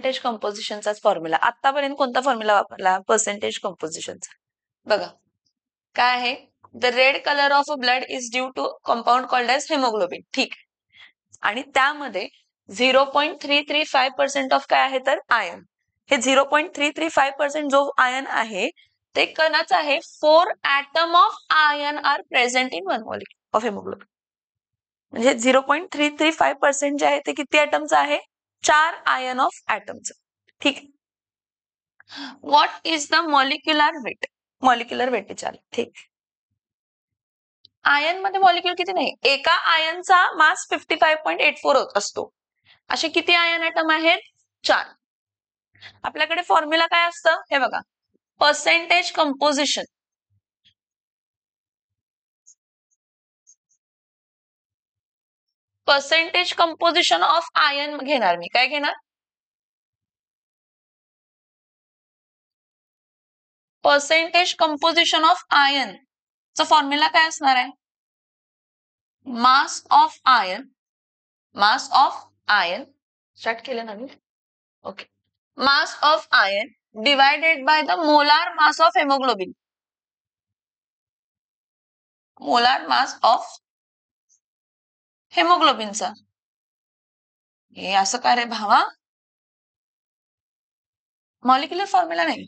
Percentage कंपोजिशनचाच formula. आतापर्यंत कोणता formula वापरला? पर्सेंटेज कंपोजिशनचा. बघा काय आहे, the red colour of a blood is due to compound called as haemoglobin. ठीक आहे. आणि त्यामध्ये 0.335% ऑफ काय आहे तर आयन. हे 0.335% जो आयन आहे ते कणाच आहे. 4 atom of iron are present in 1 molecule of haemoglobin. म्हणजे 0.335% जे आहे ते किती ॲटमचं आहे? 4 आयन ऑफ ॲटमचं. ठीक आहे. What is the molecular weight? Molecular weight विचारलं. ठीक. आयन मध्ये मॉलिक्यूल किती नाही, एका आयनचा मास 55.84 असतो. असे किती आयन ॲटम आहेत? 4. आपल्याकडे फॉर्म्युला काय असतं हे बघा, percentage composition. Percentage composition of ion घेणार मी. काय घेणार? पर्सेंटेज कंपोजिशन ऑफ आयन चा फॉर्म्युला काय असणार आहे? Mass of ion, mass of ion start केलं ना मी. Okay. Mass of ion divided by the molar mass of haemoglobin. Molar mass of हेमोग्लोबिनचा. हे असं काय रे भावा? मॉलिक्युलर फॉर्म्युला नाही,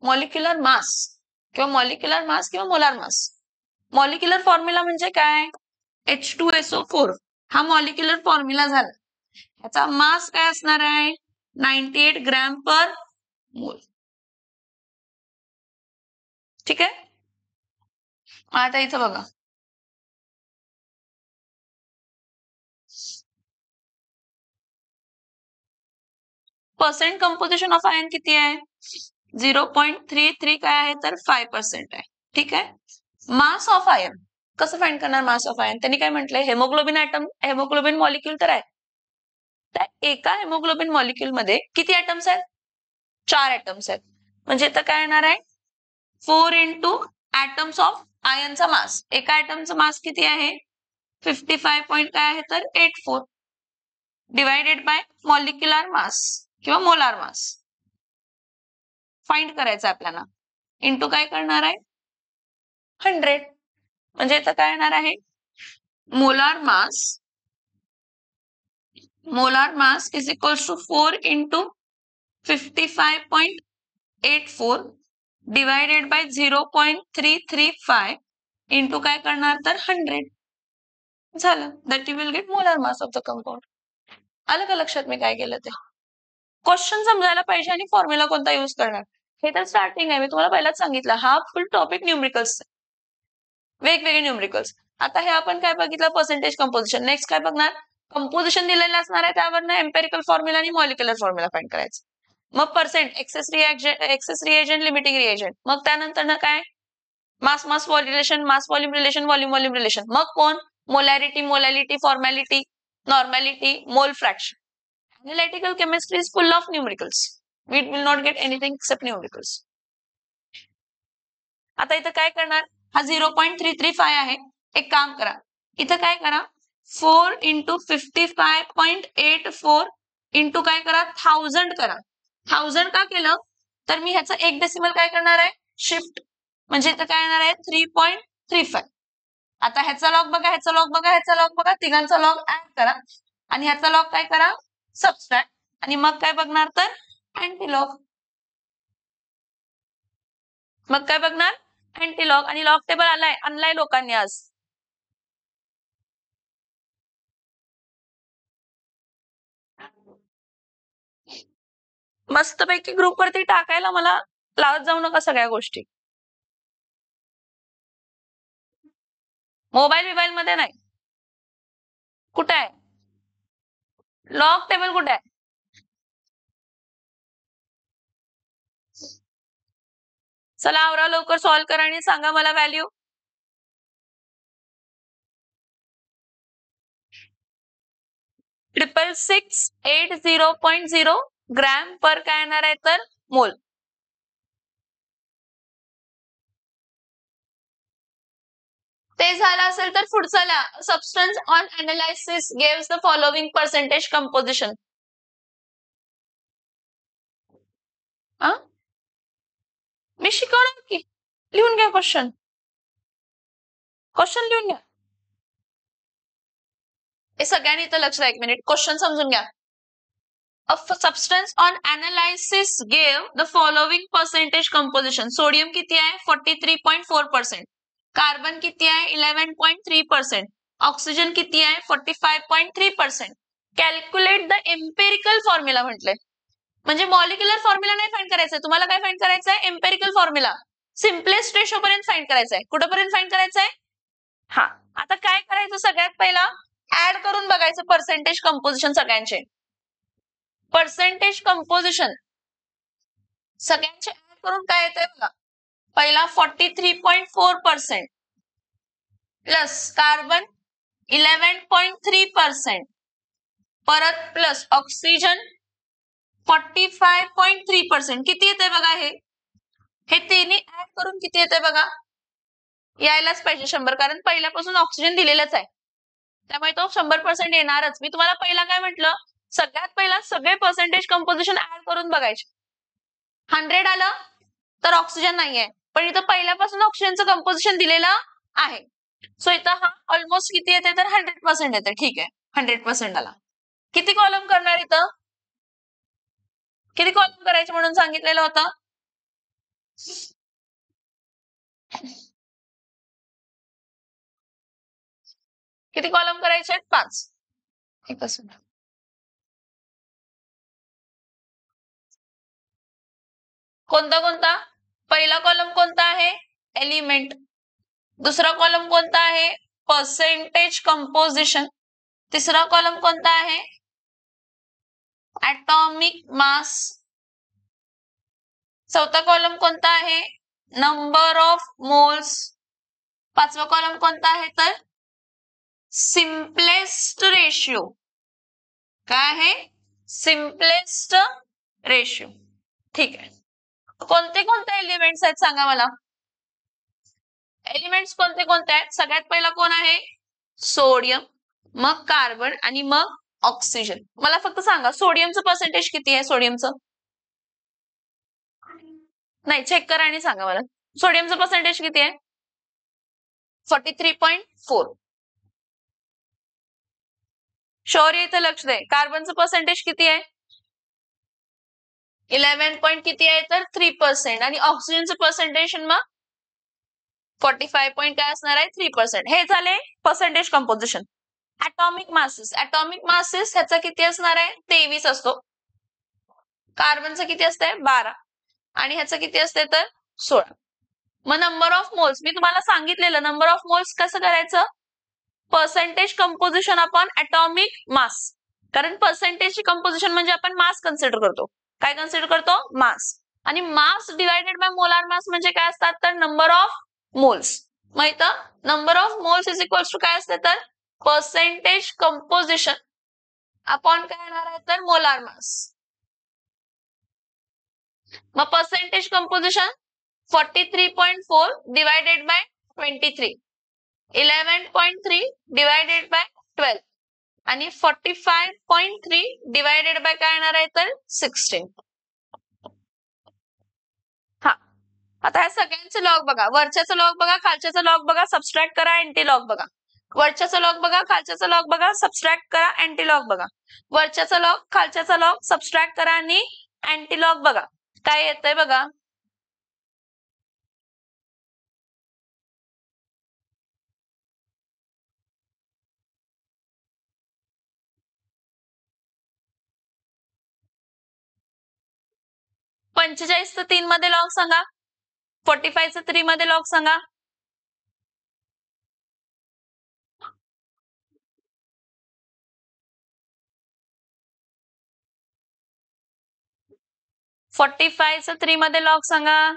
मॉलिक्युलर मास किंवा मॉलिक्युलर मास किंवा मोलार मास. मॉलिक्युलर फॉर्म्युला म्हणजे काय? H2SO4 हा मॉलिक्युलर फॉर्म्युला झाला. याचा मास काय असणार आहे? 98 ग्रॅम पर मोल. ठीक आहे. आता इथं बघा, पर्सेंट कंपोजिशन ऑफ आयन किती आहे? 0.33 काय आहे तर 5% आहे. ठीक आहे. मास ऑफ आयन कसं फाइंड करणार? मास ऑफ आयन त्यांनी काय म्हटलंय, हेमोग्लोबिन ॲटम, हेमोग्लोबिन मॉलिक्यूल तर आहे. त्या एका हेमोग्लोबिन मॉलिक्यूल मध्ये किती ॲटम्स आहेत? 4 ॲटम्स आहेत. म्हणजे इथं काय येणार आहे? 4 इंटू ॲटम्स ऑफ आयनचा मास. एका ॲटमचा मास किती आहे? 55 पॉइंट काय आहे तर 84 डिवायडेड बाय मॉलिक्युलर मास किंवा मोलार मास फाइंड करायचं आपल्याला. इंटू काय करणार आहे? 100. म्हणजे इथं काय येणार आहे? Molar mass is equals to 4 into 55.84 divided by 0.335 into काय करणार तर 100 झालं. That you will get molar mass of the compound. आलं का लक्षात मी काय केलं ते? क्वेश्चन समजायला पाहिजे आणि फॉर्म्युला कोणता यूज करणार हे तर स्टार्टिंग आहे. मी तुम्हाला पहिलाच सांगितलं, हा फुल टॉपिक न्यूमरिकल्स, वेगवेगळे न्यूमरिकल्स. आता हे आपण काय बघितलं? Percentage composition. नेक्स्ट काय बघणार? कंपोजिशन दिलेलं असणार आहे, त्यावरनं एम्पेरिकल फॉर्म्युला आणि मॉलिक्युलर फॉर्म्युला फाइंड करायचं. मग percent, excess reagent, limiting reagent. मग त्यानंतर काय? Mass mass relation, mass volume relation, volume volume relation. मग कोण? Molarity, molality, formality, normality, mole fraction. Analytical chemistry is full of numericals. We will not get anything except numericals. आता इथं काय करणार? हा 0.335 आहे. एक काम करा, इथं काय करा? 4 इंटू 55.84 इंटू काय करा? 1000 करा. 1000 का केलं तर मी ह्याचा एक डेसिमल काय करणार आहे? शिफ्ट. म्हणजे इथं काय येणार आहे? 3.35. आता ह्याचा लॉग बघा, ह्याचा लॉग बघा, ह्याचा लॉग बघा, तिघांचा लॉग ऍड करा आणि ह्याचा लॉग काय करा? सबस्ट्रॅक्ट. आणि मग काय बघणार तर अँटीलॉग. मग काय बघणार? अँटीलॉग. आणि लॉग टेबल आणलाय लोकांनी आज. मस्तपैकी ग्रुपवरती टाकायला मला लावत जाऊ नका सगळ्या गोष्टी. मोबाईल मध्ये नाही. कुठे आहे लॉग टेबल? कुठे आहे? चला आवरा लवकर, सॉल्व्ह करा आणि सांगा मला व्हॅल्यू. ट्रिपल 680.0 ग्रॅम पर काय येणार आहे तर मोल. ते झालं असेल तर पुढचं, substance on analysis gives the following percentage composition. लिहून घ्या क्वेश्चन लिहून घ्या. हे सगळ्यांनी इथं लक्ष द्या. 1 मिनिट क्वेश्चन समजून घ्या. A substance on analysis gave the following percentage composition. Sodium किती आहे 43.4%. कार्बन किती आहे 11.3%. ऑक्सिजन किती आहे 45.3%. कॅल्क्युलेट द एम्पेरिकल फॉर्म्युला म्हटले. म्हणजे मॉलिक्युलर फॉर्म्युला नाही फाइंड करायचा, तुम्हाला काय फाइंड करायचं आहे एम्पेरिकल फॉर्म्युला. सिम्पलेस्ट रेशो पर्यंत फाइंड करायचा आहे. कुठपर्यंत फाइंड करायचं आहे? हा, आता काय करायचं सगळ्यात पहिला ऍड करून बघायचं पर्सेंटेज कंपोजिशन सगळ्यांचे. पर्सेंटेज कंपोजिशन सगळ्यांचे ऍड करून काय येतंय बघा. पहिला 43.4% प्लस कार्बन 11.3%, परत प्लस ऑक्सिजन 45.3%. किती येते बघा हे तिन्ही ऍड करून किती येते बघा. यायलाच पाहिजे 100, कारण पहिल्यापासून ऑक्सिजन दिलेलंच आहे, त्यामुळे तो 100% येणारच. मी तुम्हाला पहिला काय म्हटलं, सगळ्यात पहिला सगळे पर्सेंटेज कंपोजिशन ऍड करून बघायचे. 100 आलं तर ऑक्सिजन नाहीये, पण इथं पहिल्यापासून ऑक्सिजनचं कंपोजिशन दिलेलं आहे. सो इथं हा ऑलमोस्ट किती येते तर 100% येते. ठीक आहे, 100% आला. किती कॉलम करणार इथं, किती कॉलम करायचे म्हणून सांगितलेलं होतं. किती कॉलम करायचे आहेत 5. एकच मिनिट. कोणता कोणता, पहिला कॉलम कोणता आहे एलिमेंट, दुसरा कॉलम कोणता आहे पर्सेंटेज कंपोजिशन, तिसरा कॉलम कोणता आहे ऍटॉमिक मास, चौथा कॉलम कोणता आहे नंबर ऑफ मोल्स, पाचवा कॉलम कोणता आहे तर सिम्पलेस्ट रेशियो. काय आहे सिम्पलेस्ट रेशियो. ठीक आहे, कोणते कोणते एलिमेंट्स आहेत सांगा मला. एलिमेंट्स कोणते कोणते आहेत, सगळ्यात पहिला कोण आहे सोडियम, मग कार्बन आणि मग ऑक्सिजन. मला फक्त सांगा सोडियमचं पर्सेंटेज किती आहे. सोडियमचं नाही, चेक करा आणि सांगा मला सोडियमचं पर्सेंटेज किती आहे. 43.4. शौर्य इथं लक्ष दे. कार्बनचं पर्सेंटेज किती आहे 11 किती आहे तर 3%. आणि ऑक्सिजनचं पर्सेंटेज मग 45 काय असणार आहे 3%. हे झाले percentage composition. Atomic masses, atomic masses ह्याचा किती असणार आहे 23 असतो. कार्बनचं किती असतंय 12 आणि ह्याचं किती असते तर 16. मग नंबर ऑफ मोल्स मी तुम्हाला सांगितलेलं, नंबर ऑफ मोल्स कसं करायचं percentage composition upon atomic mass. कारण पर्सेंटेजची कंपोजिशन म्हणजे आपण मास कन्सिडर करतो. काय कन्सिडर करतो मास. आणि mass divided by molar mass म्हणजे काय असतात तर नंबर ऑफ मोल्स. मग इथं number of moles is equals to काय असते तर पर्सेंटेज कंपोजिशन अपॉन काय येणार आहे तर मोलार मास. मग percentage composition 43.4 divided by 23, 11.3 divided by 12 आणि 45.3 डिवायडेड बाय काय येणार आहे तर 16. हा, आता ह्या सगळ्यांचे लॉग बघा. वरच्याचा लॉग बघा, खालच्याचा लॉग बघा, सबस्ट्रॅक्ट करा, अँटी लॉग बघा. वरच्याचा लॉग बघा, खालच्याचा लॉग बघा, सबस्ट्रॅक्ट करा, अँटी लॉग बघा. वरच्याचा लॉग, खालच्याचा लॉग, सबस्ट्रॅक्ट करा आणि अँटी लॉग बघा. काय येतंय बघा. चं 3 मध्ये लॉग सांगा, 45चं 3 मध्ये लॉग सांगा. चं 3 मध्ये लॉग सांगा.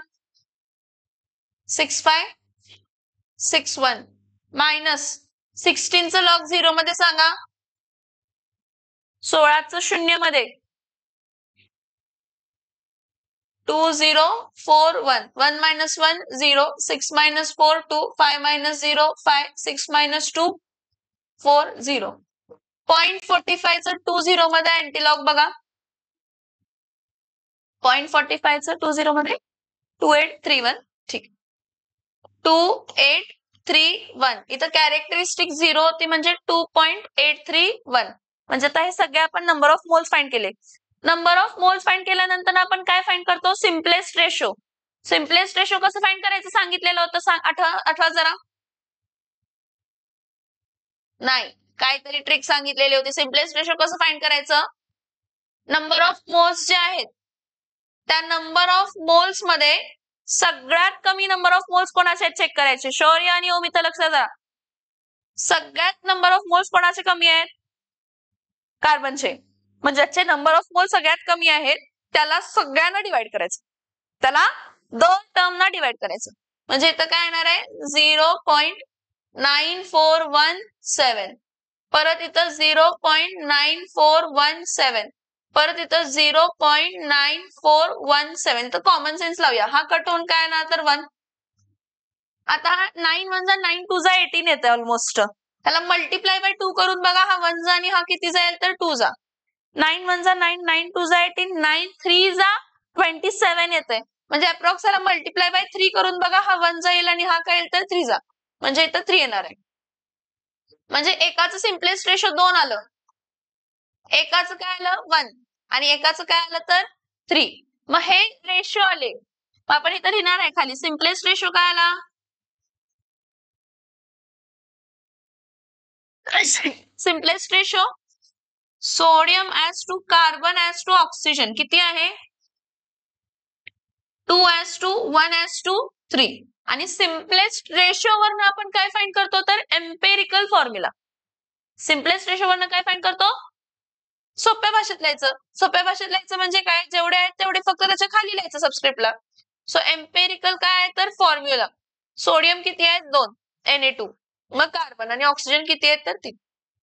6561 मायनस 16चं लॉग 0 मध्ये सांगा. 16चं 0 मध्ये 2041 1 minus 1 0 6 minus 4 2 5 minus 0 5 6 minus 2 4 0. 0.45चं 20 मध्ये अँटीलॉग बघा. 0.45चं 20 मध्ये 2831. ठीक. 2831. इथं कॅरेक्टरिस्टिक 0 होती म्हणजे 2.831. म्हणजे आता हे सगळे आपण नंबर ऑफ मोल्स फाइंड केले. नंबर ऑफ मोल्स फाइंड केल्यानंतर आपण काय फाइंड करतो? Simplest ratio. सिम्पलेस्ट रेशो कसं फाइंड करायचं सांगितलेलं होतं, आठवा जरा. नाही, काहीतरी ट्रिक सांगितलेली होती. सिम्पलेस्ट रेशो कसं फाइंड करायचं? नंबर ऑफ मोल्स जे आहेत त्या नंबर ऑफ मोल्स मध्ये सगळ्यात कमी नंबर ऑफ मोल्स कोणाचे चेक करायचे. शौर्य आणि ओम इथं लक्षात द्या. सगळ्यात नंबर ऑफ मोल्स कोणाचे कमी आहेत? कार्बनचे. म्हणजे ज्याचे नंबर ऑफ मोल्स सगळ्यात कमी आहेत त्याला सगळ्यांना डिवाइड करायचं. त्याला 2 टर्मना डिवाइड करायचं. म्हणजे इथं काय येणार आहे? 0.9417. परत इथं 0.9417. परत इथं 0.9417. तर कॉमन सेन्स लावूया. हा कट होऊन काय येणार तर 1. आता हा 9 1 जा 9 2 जा 18 येते ऑलमोस्ट. त्याला मल्टिप्लाय बाय 2 करून बघा. हा 1 जा आणि हा किती जाईल तर 2 जा. 9 1 जा 9 9 2 जा 18 9 3 जा 27 येते. म्हणजे अप्रॉक्स याला मल्टिप्लाय बाय 3 करून बघा. हा 1 जाईल आणि हा काय येईल तर 3 जा. म्हणजे इथं 3 येणार आहे. म्हणजे एकाचं सिम्पलेस्ट रेशो 2 आलं, एकाचं काय आलं 1 आणि एकाचं काय आलं तर 3. मग हे रेशो आले. आपण इथं लिहिणार आहे खाली सिम्पलेस्ट रेशो काय आला? Simplest ratio sodium is to carbon is to oxygen किती आहे? 2:1:3. आणि सिम्पलेस्ट रेशो वरनं आपण काय फाइंड करतो तर एम्पेरिकल फॉर्म्युला. सिम्पलेस्ट रेशो वरनं काय फाइंड करतो? सोप्या भाषेत लिहायचं. सोप्या भाषेत लिहायचं म्हणजे काय? जेवढे आहेत तेवढे फक्त त्याच्या खाली लिहायचं सबस्क्रिप्टला. सो एम्पेरिकल काय आहे तर फॉर्म्युला. सोडियम किती आहे? 2 Na2. मग कार्बन आणि ऑक्सिजन किती आहेत तर 3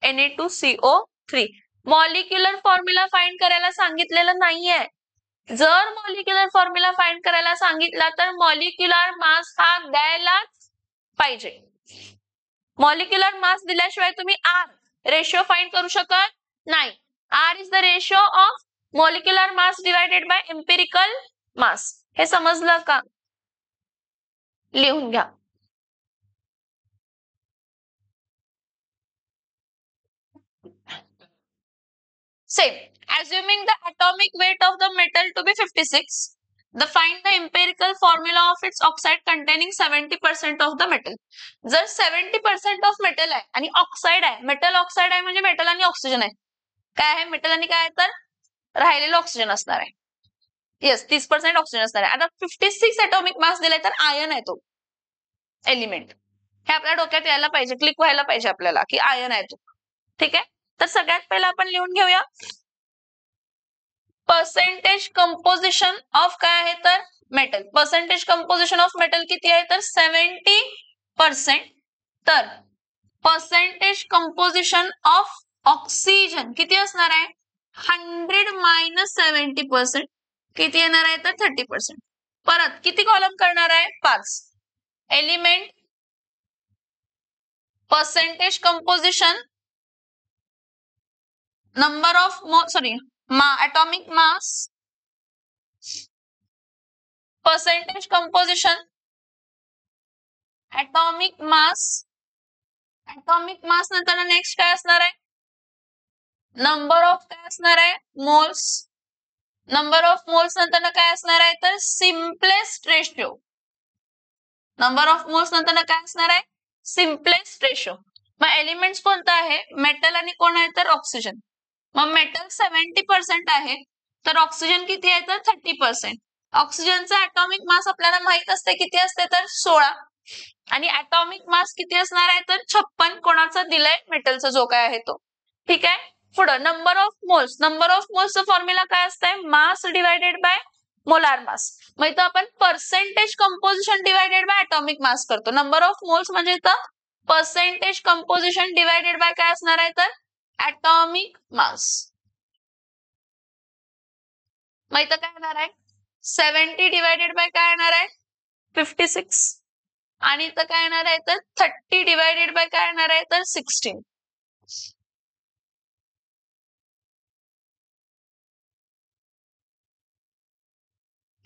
Na2CO3. मॉलिक्युलर फॉर्म्युला फाइंड करायला सांगितलेलं नाहीये. जर मॉलिक्युलर फॉर्म्युला फाइंड करायला सांगितला तर मॉलिक्युलर मास हा द्यायलाच पाहिजे. मॉलिक्युलर मास दिल्याशिवाय तुम्ही आर रेशो फाइंड करू शकत नाही. R is the ratio of molecular mass divided by empirical mass. हे समजलं का? लिहून घ्या. Same. Assuming the atomic weight of the metal to be 56, find the empirical formula of its oxide containing 70% of the metal. जर 70% of metal आहे आणि oxide आहे, metal oxide आहे म्हणजे मेटल आणि ऑक्सिजन आहे. काय आहे? मेटल आणि काय आहे तर राहिलेलं ऑक्सिजन असणार आहे. येस, 30% ऑक्सिजन असणार आहे. आता 56 ॲटॉमिक मास दिलाय तर आयन आहे तो एलिमेंट. हे आपल्या डोक्यात यायला पाहिजे, क्लिक व्हायला पाहिजे आपल्याला की आयन आहे तो. ठीक आहे. तर सगळ्यात पहिला आपण लिहून घेऊया पर्सेंटेज कंपोजिशन ऑफ काय आहे तर metal. Percentage composition of metal किती आहे तर 70%. तर पर्सेंटेज कंपोजिशन ऑफ ऑक्सिजन किती असणार आहे? 100 मायनस 70%. किती येणार आहे तर 30%. परत किती कॉलम करणार आहे? 5. Element percentage composition number of atomic mass percentage composition atomic mass नंतर नेक्स्ट काय असणार आहे? नंबर ऑफ काय असणार आहे? मोल्स. नंबर ऑफ मोल्स नंतर काय असणार आहे तर simplest ratio. Number of moles नंतर काय असणार आहे? Simplest ratio. मग एलिमेंट्स कोणतं आहे? मेटल आणि कोण आहे तर ऑक्सिजन. मग मेटल 70% आहे तर ऑक्सिजन किती आहे तर 30%. ऑक्सिजनचा ॲटॉमिक मास आपल्याला माहित असते किती असते तर 16 आणि ॲटॉमिक मास किती असणार आहे तर 56. कोणाचा दिलाय? मेटलचा जो काय आहे तो. ठीक आहे. पुढं number of moles. Number of मोल्सचं फॉर्म्युला काय असतंय? Mass divided by molar mass. मग इथं आपण percentage composition divided by atomic mass करतो. नंबर ऑफ मोल्स म्हणजे इथं पर्सेंटेज कंपोजिशन डिवायडेड बाय काय असणार आहे तर ॲटॉमिक मास. मग इथं काय येणार आहे? 70 डिवायडेड बाय काय येणार आहे? 56. आणि इथं काय येणार आहे तर 30 डिवायडेड बाय काय येणार आहे तर 16.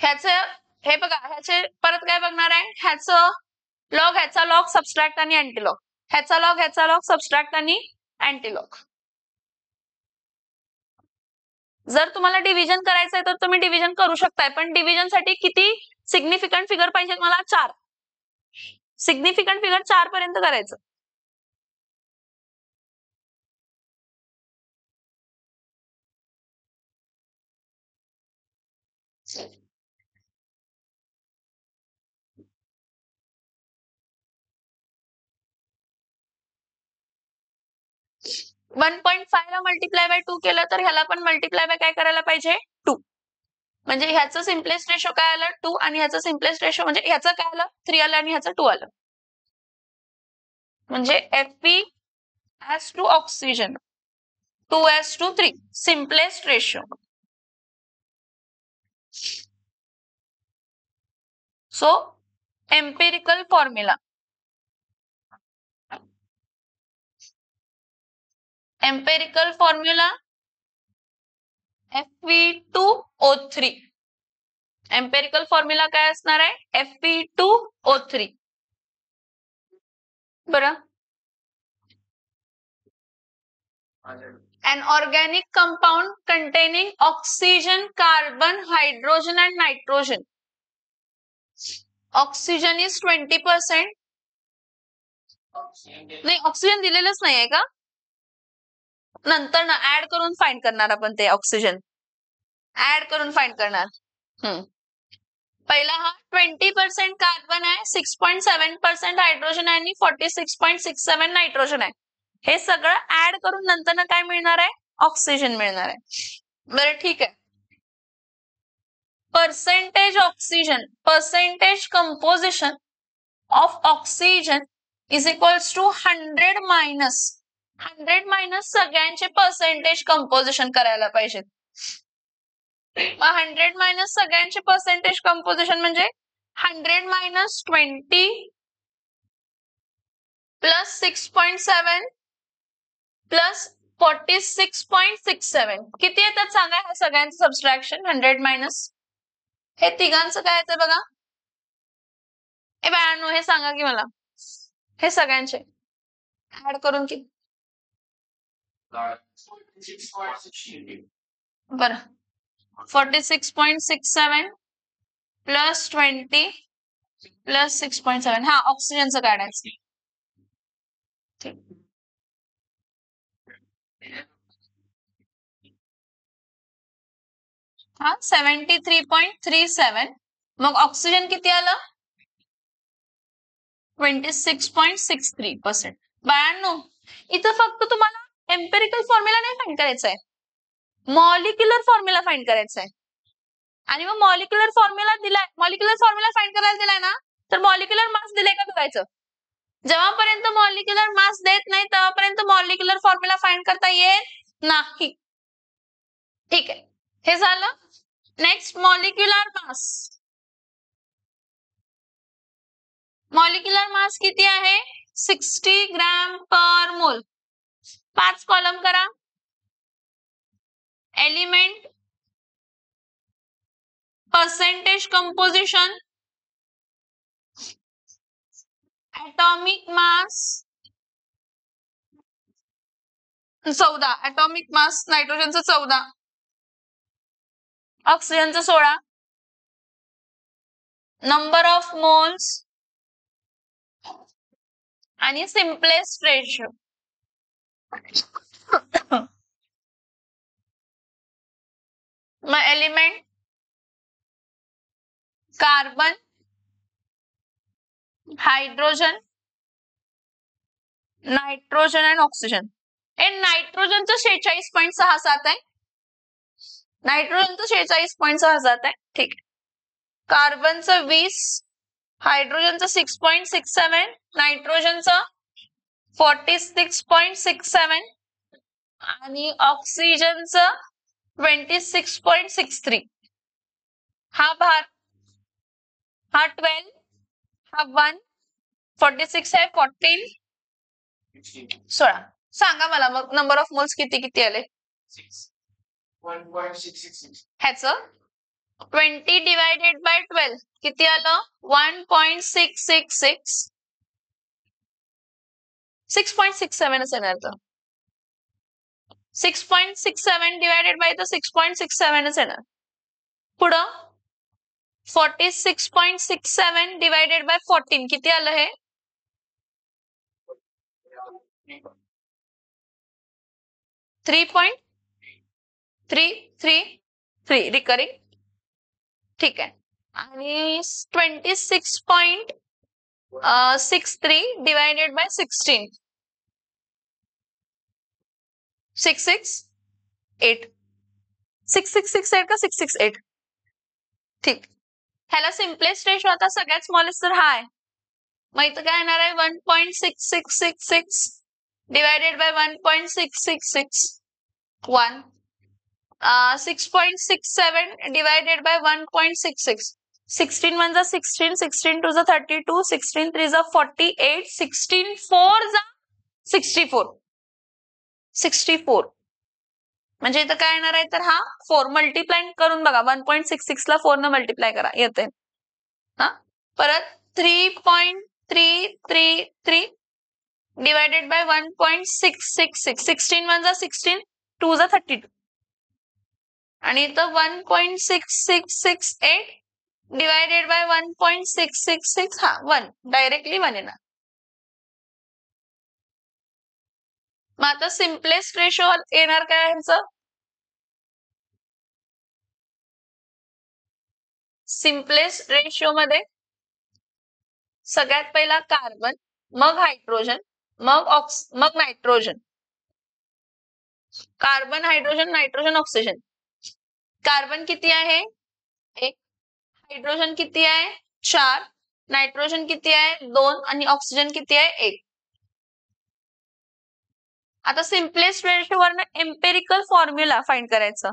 ह्याचं हे बघा, ह्याचे परत काय बघणार आहे? ह्याचं लॉग ह्याचा लॉग सबस्ट्रॅक्ट आणि अँटीलॉग, ह्याचा लॉग सबस्ट्रॅक्ट आणि अँटीलॉग. जर तुम्हाला डिव्हिजन करायचंय तर तुम्ही डिव्हिजन करू शकताय, पण डिव्हिजन साठी किती सिग्निफिकंट फिगर पाहिजे मला? 4. सिग्निफिकंट फिगर 4 पर्यंत करायचं. वन 1.5 ला मल्टिप्लाय बाय 2 केलं तर ह्याला पण मल्टिप्लाय बाय काय करायला पाहिजे? 2. म्हणजे ह्याचं सिम्पलेस्ट रेशो काय आलं? 2 आणि ह्याचं सिम्पलेस्ट रेशो म्हणजे ह्याचं काय आलं? 3 आलं आणि ह्याचं 2 आलं. म्हणजे Fe as to oxygen 2:3 simplest ratio. So empirical formula Fe2O3. Empirical formula काय असणार आहे? Fe2O3. बरं, an organic compound containing oxygen, carbon, hydrogen and nitrogen. Oxygen is 20%. नाही, ऑक्सिजन दिलेलंच नाहीये का? नंतर ना ऍड करून फाइंड करणार आपण ते ऑक्सिजन. ऍड करून फाइंड करणार. पहिला हा 20% कार्बन आहे, 6.7% हायड्रोजन आहे आणि 46.67 नायट्रोजन आहे. हे सगळं ऍड करून नंतर काय मिळणार आहे? ऑक्सिजन मिळणार आहे. बरं ठीक आहे. Percentage oxygen, percentage composition of oxygen is equals to 100 minus सगळ्यांचे पर्सेंटेज कंपोजिशन करायला पाहिजे. 100 मायनस सगळ्यांचे पर्सेंटेज कंपोजिशन म्हणजे 100 मायनस 20 प्लस 6.7 प्लस 46.67 किती येतात सांगा ह्या सगळ्यांचं सबस्ट्रॅक्शन? 100 मायनस हे तिघांचं काय येतं बघा. ए बाळांनो हे सांगा की मला, हे सगळ्यांचे ऍड करून किती? बरं, 46.67 प्लस 20 प्लस 6.7. हा ऑक्सिजनचं काढायचं. हा 73.37. मग ऑक्सिजन किती आलं? 26.63%. बाळांनो इथं फक्त तुम्हाला एम्पेरिकल फॉर्म्युला नाही फाइंड करायचा आहे, मॉलिक्युलर फॉर्म्युला फाइंड करायचा आहे. आणि मग मॉलिक्युलर फॉर्म्युला दिलाय, मॉलिक्युलर फॉर्म्युला फाइंड करायला दिलाय ना, तर मॉलिक्युलर मास दिले का बघायचं. जेव्हापर्यंत मॉलिक्युलर मास देत नाही तेव्हापर्यंत मॉलिक्युलर फॉर्म्युला फाइंड करता येत नाही. ठीक आहे, हे झालं. Next molecular mass. Molecular mass किती आहे? 60 ग्रॅम पर मोल. 5 कॉलम करा. Element, percentage composition, atomic mass 14, atomic mass नायट्रोजनचं 14, ऑक्सिजनचं 16, नंबर ऑफ मोल्स आणि सिम्पलेस्ट रेशो. मग एलिमेंट कार्बन, हायड्रोजन, नायट्रोजन आणि ऑक्सिजन. हे नायट्रोजनचं 46.67 आहे, नायट्रोजनचं 46.67 आहे. ठीक आहे. कार्बनचं 20, हायड्रोजनचं 6.67, नायट्रोजनचं 46.67 आणि ऑक्सिजनचं 26.63. हा भार, हा 12, हा 1, 46 आहे, 14, 16. सांगा मला मग नंबर ऑफ मोल्स किती किती आले? 1.666. ह्याचं 20 डिवायडेड बाय 12 किती आलं? 1.666 6.67 येणार तर 6.67 डिवायडेड बाय 6.67 येणार. पुढं 46.67 डिवायडेड बाय 14 किती आलं हे? 3.333 रिकरिंग. ठीक आहे. आणि 26.63 डिवायडेड बाय 16 668 6668 का 668? ठीक. ह्याला सिम्पलेस्ट रेशो आता सगळ्यात स्मॉलेस्ट तर हा आहे. मग इथं काय येणार आहे 1.6666 डिवायडेड बाय 1.6661 6.67 divided by 1.66 16 1 जा 16 16 2 जा 32 16 3 जा 48 16 4 जा 64 64 म्हणजे इथं काय येणार आहे तर हा 4 मल्टिप्लाय करून बघा 1.66 ला 4 न मल्टिप्लाय करा येते हा. परत 3.333 डिवायडेड बाय 1.666 16 1 जा 16 2 जा 32 आणि इथं 1.6668 डिवायडेड बाय 1.666 हा 1 डायरेक्टली 1 येणार. मग आता सिम्पलेस्ट रेशो येणार काय ह्यांचं? सिम्पलेस्ट रेशो मध्ये सगळ्यात पहिला कार्बन, मग हायड्रोजन, मग nitrogen. Carbon, hydrogen, nitrogen, oxygen. Carbon किती आहे? 1. हायड्रोजन किती आहे? 4. नायट्रोजन किती आहे? 2 आणि ऑक्सिजन किती आहे? 1. आता सिम्पलेस्ट रेशो वरनं एम्पेरिकल फॉर्म्युला फाइंड करायचं.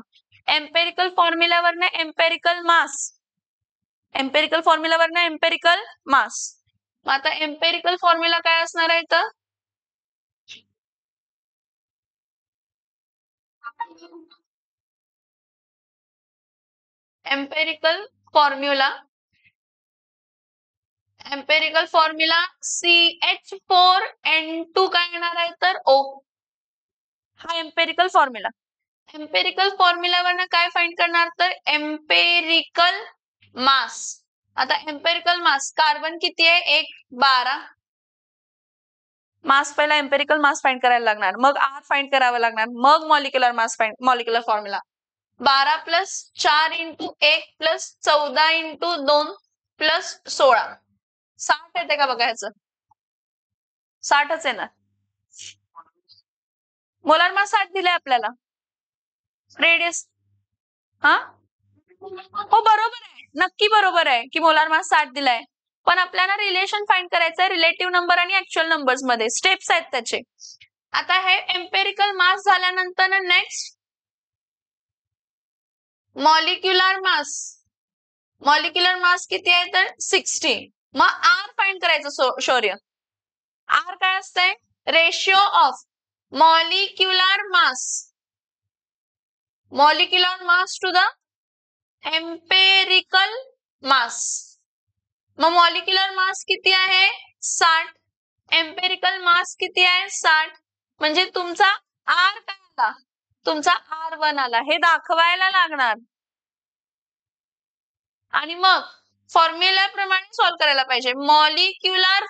एम्पेरिकल फॉर्म्युलावरनं एम्पेरिकल मास. एम्पेरिकल फॉर्म्युलावरनं एम्पेरिकल मास. मग आता एम्पेरिकल फॉर्म्युला काय असणार आहे तर एम्पेरिकल फॉर्म्युला CH4N2 काय येणार आहे तर O. हा एम्पेरिकल फॉर्म्युला. एम्पेरिकल फॉर्म्युलावरनं काय फाइंड करणार तर एम्पेरिकल मास. आता एम्पेरिकल मास कार्बन किती आहे? 1 12. मास पहिला एम्पेरिकल मास फाइंड करायला लागणार, मग R फाइंड करावं लागणार, मग molecular mass find molecular formula 12 plus 4 into 1 plus 14 into 2 plus 16 60 येते का बघा ह्याचं? 60च येणार. मोलार मास 60 दिलाय आपल्याला. रेडियस हा हो बरोबर आहे, नक्की बरोबर आहे की मोलार मास 60 दिलाय. पण आपल्याला रिलेशन फाइंड करायचं आहे रिलेटिव्ह नंबर आणि ऍक्च्युअल नंबर्स मध्ये. स्टेप्स आहेत त्याचे. आता हे एम्पेरिकल मास झाल्यानंतर next molecular mass. Molecular mass किती आहे तर 60. मग आर फाइंड करायचं शौर्य. आर काय असतंय? Ratio of molecular mass to the empirical mass. मग मॉलिक्युलर मास किती आहे? 60. एम्पेरिकल मास किती आहे? 60. म्हणजे तुमचा आर काय आला? तुमचा R1 आला. हे दाखवायला लागणार आणि मग फॉर्म्युल्याप्रमाणे सॉल्व्ह करायला पाहिजे. Molecular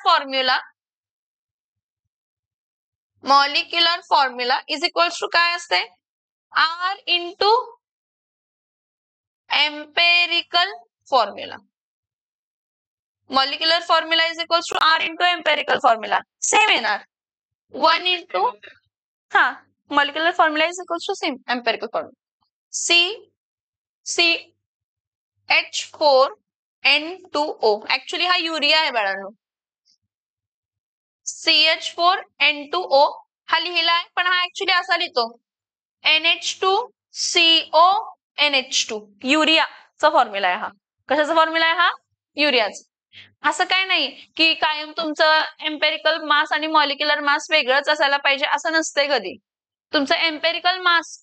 formula is equals to काय असते? R into empirical formula. Molecular formula is equals to R into empirical formula. Same येणार 1 इंटू हा molecular formula is equals to same empirical formula. CH4N2O. Actually हा urea आहे बाळांनो. CH4N2O हा लिहिला आहे, पण हा ऍक्च्युली असा लिहितो NH2CO NH2. युरियाचा फॉर्म्युला आहे हा. कशाचा फॉर्म्युला आहे हा? युरियाचा. असं काय नाही की कायम तुमचं एम्पेरिकल मास आणि मॉलिक्युलर मास वेगळंच असायला पाहिजे असं नसतंय कधी. तुमचं एम्पेरिकल मास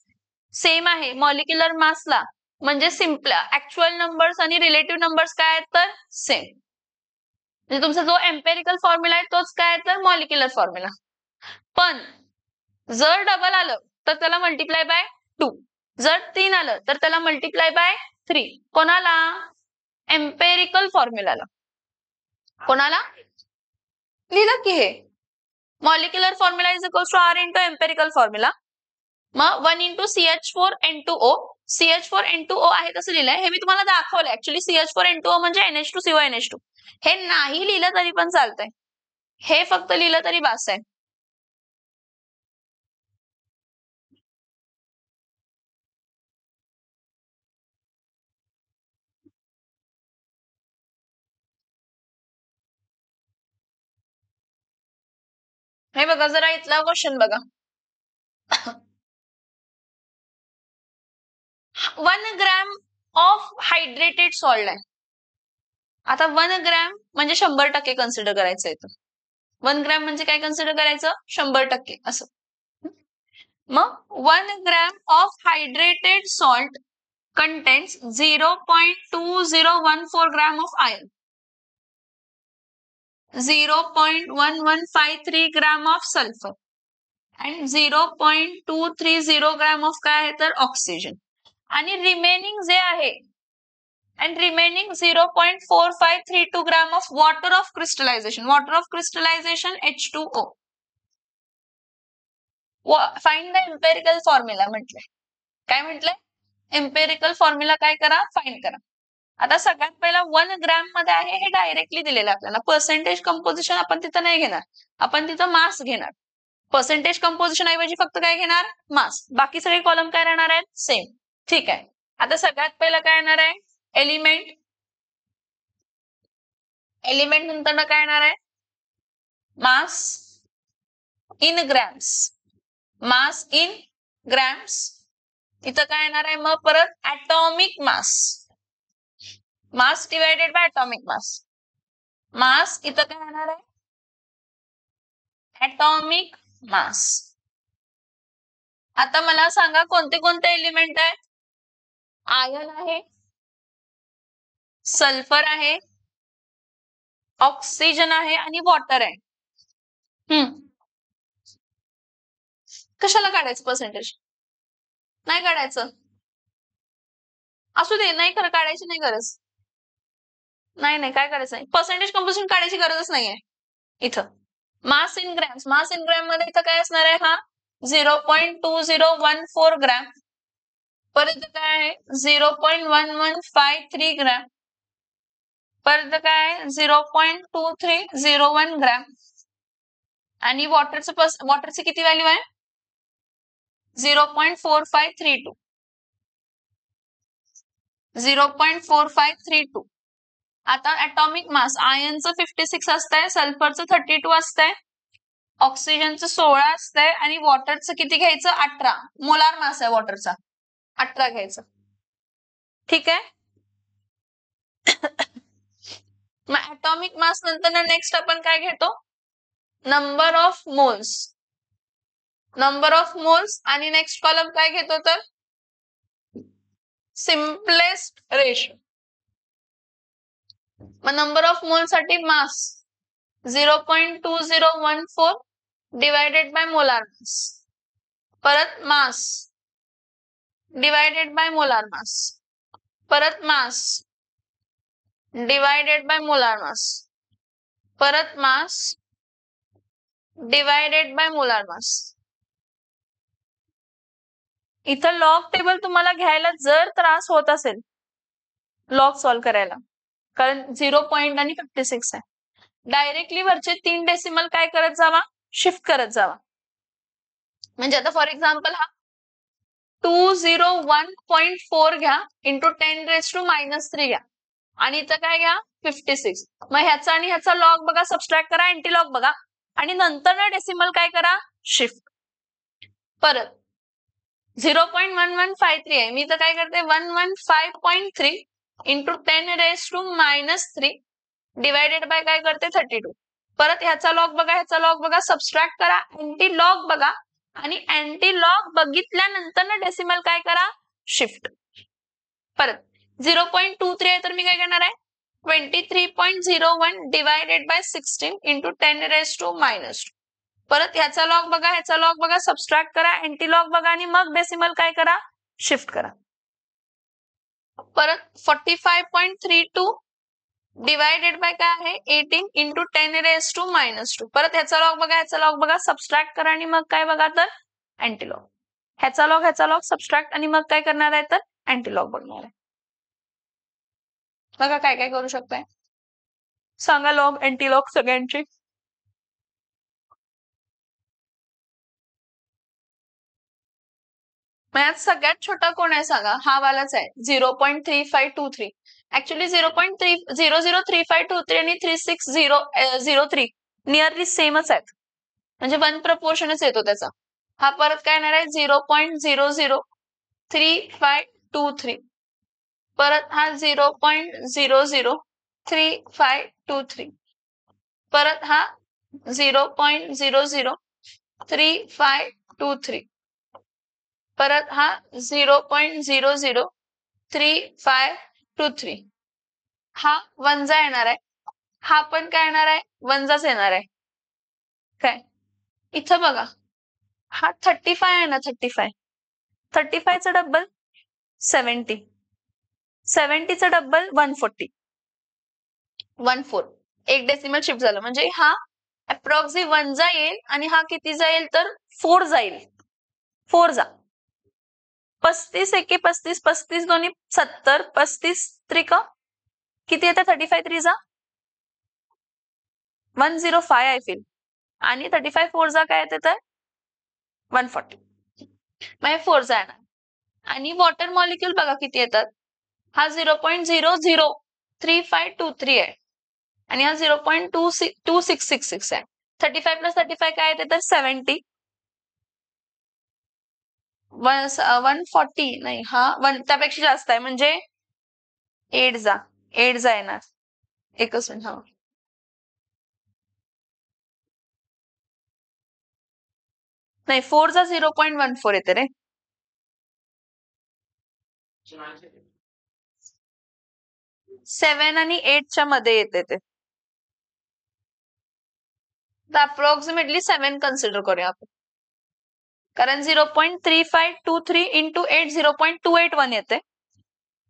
सेम आहे मॉलिक्युलर मासला, म्हणजे सिम्पल ऍक्च्युअल नंबर्स आणि रिलेटिव्ह नंबर्स काय आहेत तर सेम. म्हणजे तुमचा जो एम्पेरिकल फॉर्म्युला आहे तोच काय तर मॉलिक्युलर फॉर्म्युला. पण जर डबल आलं तर त्याला मल्टिप्लाय बाय 2, जर 3 आलं तर त्याला मल्टिप्लाय बाय 3. कोणाला? एम्पेरिकल फॉर्म्युलाला. कोणाला? लिहिलं की हे molecular formula is equals to R into empirical formula. मग 1 इंटू CH4N2O. CH4N2O आहे तसं लिहिलंय, हे मी तुम्हाला दाखवलंय. ऍक्च्युली CH4N2O म्हणजे NH2CO NH2. हे नाही लिहिलं तरी पण चालतंय, हे फक्त लिहिलं तरी बास आहे. हे बघा जरा इथला क्वेश्चन बघा. 1 ग्रॅम ऑफ हायड्रेटेड सॉल्ट आहे. आता 1 ग्रॅम म्हणजे 100% कन्सिडर करायचं इथं. 1 ग्रॅम म्हणजे काय कन्सिडर करायचं? 100% असं. मग 1 gram of hydrated salt contains 0.2014 gram of iron, 0.1153 gram of sulfur and 0.230 gram of काय आहे तर ऑक्सिजन. आणि रिमेनिंग जे आहे and remaining 0.4532 gram of water of crystallization. Water of crystallization H2O. Find the empirical formula म्हटलंय. काय म्हटलंय? Empirical formula काय करा? फाइंड करा. आता सगळ्यात पहिला 1 ग्रॅम मध्ये आहे हे डायरेक्टली दिलेलं आपल्याला. पर्सेंटेज कंपोजिशन आपण तिथं नाही घेणार, आपण तिथं मास घेणार. पर्सेंटेज कंपोजिशन ऐवजी फक्त काय घेणार? मास. बाकी सगळे कॉलम काय राहणार आहेत? सेम. ठीक आहे. आता सगळ्यात पहिला काय येणार आहे? एलिमेंट. एलिमेंट नंतर काय येणार आहे? Mass in grams. Mass in grams. इथं काय येणार आहे मग परत? Atomic mass. Mass divided by atomic mass. Mass इथं काय येणार आहे? Atomic mass. आता मला सांगा कोणते कोणते एलिमेंट आहेत? आयर्न आहे, सल्फर आहे, ऑक्सिजन आहे आणि वॉटर आहे. कशाला काढायचं पर्सेंटेज? नाही काढायचं. असू दे, नाही खरं काढायची नाही गरज. नाही नाही काय करायचं नाही, पर्सेंटेज कंपोजिशन काढायची गरजच नाहीये इथं. Mass in grams. Mass in gram मध्ये इथं काय असणार आहे? हा 0.2014 ग्रॅम. परत काय आहे? 0.1153 ग्रॅम. परत काय आहे? 0.2301 ग्रॅम. आणि वॉटरचं किती व्हॅल्यू आहे? 0.4532. 0.4532. आता ऍटॉमिक मास आयर्नचं 56 असतंय, सल्फरचं 32 असतंय, ऑक्सिजनचं 16 असतंय आणि वॉटरचं किती घ्यायचं? 18. मोलार मास आहे वॉटरचा, 18 घ्यायचं. ठीक आहे. मग ऍटॉमिक मास नंतर नेक्स्ट आपण काय घेतो? Number of moles. Number of moles आणि नेक्स्ट कॉलम काय घेतो तर? Simplest ratio. मग नंबर ऑफ मोल साठी मास 0.2014 डिवायडेड बाय मोलार मास. परत मास डिवायडेड बाय मोलार मास. परत मास डिवायडेड बाय मोलार मास. परत मास डिवायडेड बाय मोलार मास. इथं लॉग टेबल तुम्हाला घ्यायला जर त्रास होत असेल लॉग सॉल्व्ह करायला, कारण 0 पॉइंट आणि 56 आहे, डायरेक्टली वरचे 3 डेसिमल काय करत जावा? शिफ्ट करत जावा. म्हणजे आता फॉर एक्झाम्पल हा 201.4 घ्या इंटू 10⁻³ घ्या आणि इथं काय घ्या? 56. मग ह्याचा आणि ह्याचा लॉग बघा, सबस्ट्रॅक्ट करा, अँटी लॉग बघा आणि नंतर ना डेसिमल काय करा? शिफ्ट. परत 0.1153 आहे, मी तर काय करते? 115.3 इंटू 10⁻³ डिवायडेड बाय काय करते? 32. परत ह्याचा लॉग बघा, ह्याचा लॉग बघा, सबस्ट्रॅक्ट करा, अँटी लॉग बघा आणि अँटी लॉग बघितल्यानंतर ना डेसिमल काय करा? शिफ्ट. परत 0.23 आहे तर मी काय करणार आहे? 23.01 डिवायडेड बाय 16 इंटू 10⁻². परत ह्याचा लॉग बघा, ह्याचा लॉग बघा, सबस्ट्रॅक्ट करा, एंटी लॉग बघा आणि मग डेसिमल काय करा, शिफ्ट करा. परत 45.32 डिवायडेड बाय काय आहे 18 इंटू 10⁻⁻². परत ह्याचा लॉग बघा, ह्याचा लॉग बघा, सबस्ट्रॅक्ट करा आणि मग काय बघा तर अँटी लॉग. ह्याचा लॉग सबस्ट्रॅक्ट आणि मग काय करणार आहे तर अँटी लॉग बघणार आहे. बघा काय काय करू शकताय, सांगा लॉग अँटी लॉग सगळ्यांची. यात सगळ्यात छोटा कोण आहे सांगा, हा वालाच आहे 0.3523. ऍक्च्युली 0.00353 आणि 36003 नियरली सेमच आहेत, म्हणजे 1 प्रपोर्शनच येतो त्याचा. हा परत काय येणार आहे 0.00353. परत हा 0.00353. परत हा 0.00353. परत हा 0.00353. हा वंजा येणार आहे, हा पण काय येणार आहे वंजाच येणार आहे. काय इथं बघा, हा 35 आहे ना, 35चा डबल 70, 70चा डबल 140, 14. एक डेसिमल शिफ्ट झालं म्हणजे हा अप्रॉक्सी वंजा येईल आणि हा किती जाईल तर 4 जाईल. 4 जा 35 एके 35, 35 दोन्ही 70, 35 त्रिका किती येतं 35 3 105 आय फील, आणि 35 4 काय येते तर 140. म्हणजे 4 येणार. आणि वॉटर मॉलिक्यूल बघा किती येतात, हा 0.003523 आहे आणि हा 0.2666 आहे. 35 + 35 काय येते तर 70, 140 नाही, हा 1 त्यापेक्षा जास्त आहे म्हणजे 8 जा येणार. एकच मिनिट, हा नाही 4 जा 0.14 येते रे. 7 आणि 8च्या मध्ये येते ते, तर अप्रॉक्सिमेटली 7 कन्सिडर करूया आपण, कारण 0.3523 इंटू 8 0.281 येते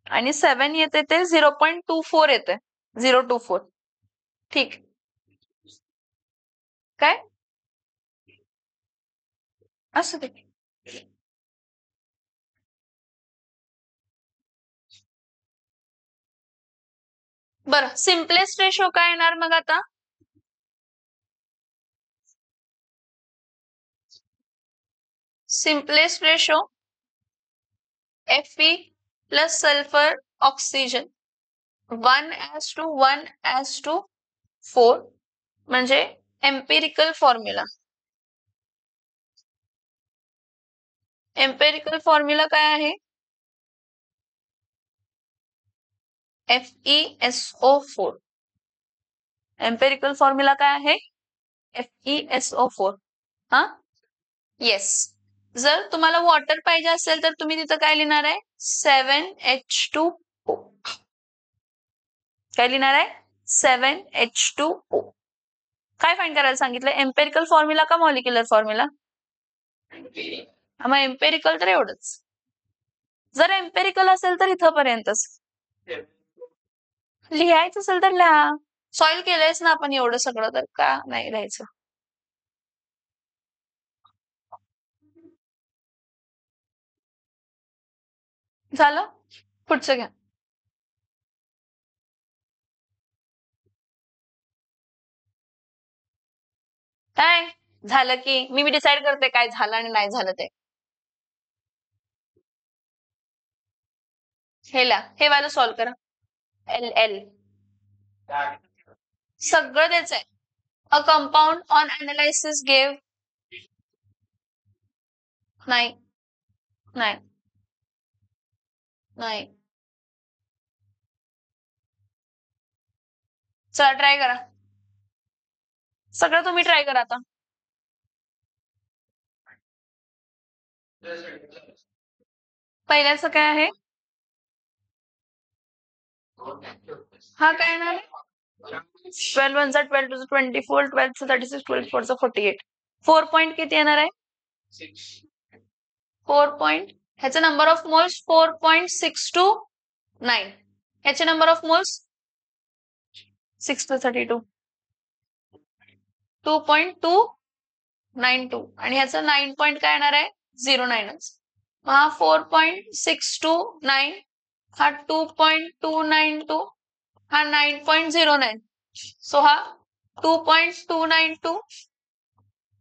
आणि 7 येते ते 0.24 येते, 024. ठीक काय असं ते. बरं, सिम्पलेस्ट रेशो काय येणार मग आता, simplest ratio Fe plus sulphur oxygen 1:1:4 म्हणजे एम्पिरिकल फॉर्म्युला. एम्पिरिकल फॉर्म्युला काय आहे FeSO4. एम्पिरिकल फॉर्म्युला काय आहे FeSO4. हा येस. जर तुम्हाला वॉटर पाहिजे असेल तर तुम्ही तिथं काय लिहिणार आहे 7H2O. काय लिहिणार आहे 7H2O. काय फाइंड करायला सांगितलं, एम्पेरिकल फॉर्म्युला का मॉलिक्युलर फॉर्म्युला. मग एम्पेरिकल तर एवढंच, जर एम्पेरिकल असेल तर इथंपर्यंतच. लिहायचं असेल तर लिहा, सॉइल केलंयच ना आपण एवढं सगळं, तर का नाही लिहायचं. झालं, पुढचं घ्या. काय झालं की मी डिसाइड करते काय झालं आणि नाही झालं ते. हे वाला सॉल्व करा. LL सगळं द्यायचं आहे. A compound on analysis gave, नाही नाही नाही, चला ट्राय करा, सगळं तुम्ही ट्राय करा आता. पहिल्याचं काय आहे, हा काय येणार 12 1 12 2 24, 12 36, 12 4 48. 4 पॉइंट किती येणार आहे? 4 पॉइंट. ह्याचं नंबर ऑफ मोल्स 4.629. ह्याचे नंबर ऑफ मोल्स 6 + 32 2.292 आणि ह्याचं 9 पॉइंट काय येणार आहे? 09च. हा 4.629 हा 2.292 हा 9.09. सो हा 2.292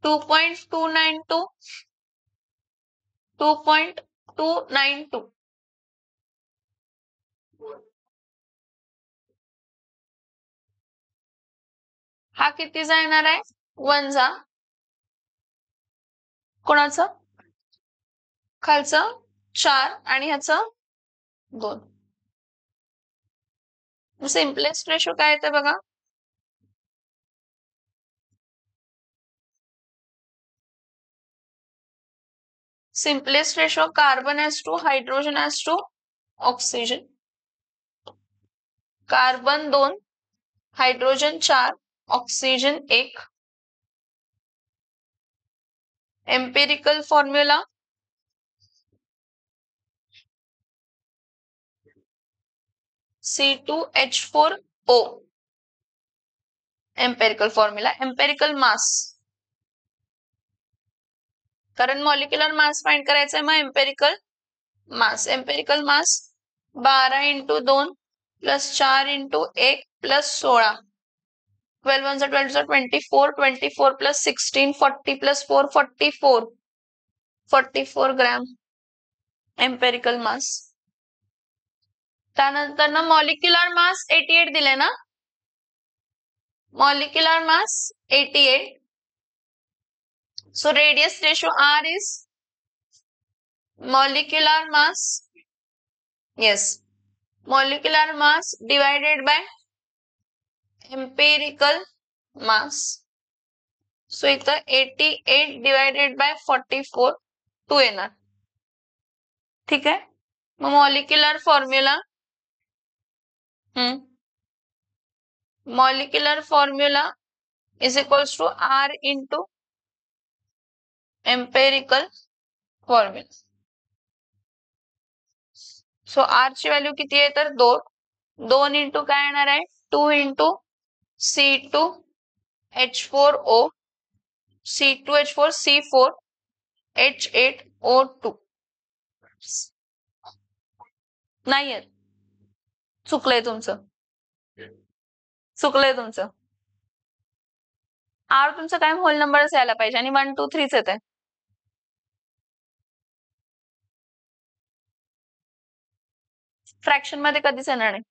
2.292 2.292. हा कितीचा येणार आहे? 1चा. कोणाचं? खालचं 4 आणि ह्याचं 2. सिम्पलेस्ट रेशो काय येते बघा? Simplest ratio carbon is to hydrogen is to oxygen. Carbon 2, hydrogen 4, oxygen 1. Empirical formula C2H4O. Empirical formula. Empirical mass, कारण मॉलिक्युलर मास फाइंड करायचं आहे, मग empirical mass. Empirical mass 12 × 2 + 4 × 1 + 16. 12 × 1 = 24. 24 + 16 40 + 4 44. 44 gram empirical मास. त्यानंतर ना मॉलिक्युलर मास 88 दिले ना. Molecular mass 88. So radius ratio R is molecular mass. Yes. Molecular mass divided by empirical mass. So इथं 88 divided by 44 2 येणार. ठीक आहे. मग molecular formula molecular formula is equals to R into empirical formula. So R ची value किती आहे तर 2. 2 into काय येणार आहे? 2 into C2H4O C2H4 C4 H8O2. नाही येत. चुकलंय तुमचं. चुकलंय तुमचं. R तुमचा काय होल नंबरच यायला पाहिजे आणि 1 2 3च येत आहे. फ्रॅक्शन मध्ये कधीच येणार नाही.